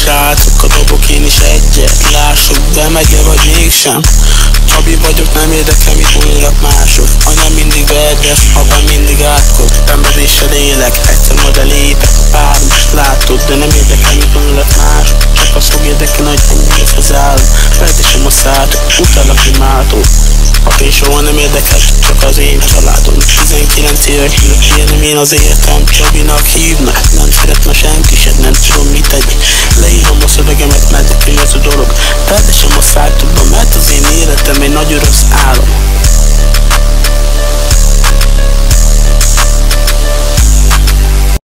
srácok, a dobok én is egyet. Lássuk be, megy-e vagy mégsem. Csabi vagyok, nem érdekel, mit mondjak mások. Anya mindig verdes, apa mindig átkod. Szenvedéssel élek, egyszer majd elépek. Bármit látod, de nem érdekel, mit mondjak mások. Csak az fog érdekelni, hogy ennyi lesz az állam. Feltesem a szátok, utállak imádok. Apa én soha nem érdekel, csak az én családom. 19 évek, élem én az életem. Csabinak hívnak, nem szeretne senki se, nem tudom mit tegy. Leírom a szövegemet, mert ez a dolog. Feltesem a szájtokba, mert az én életem egy nagy rossz álom.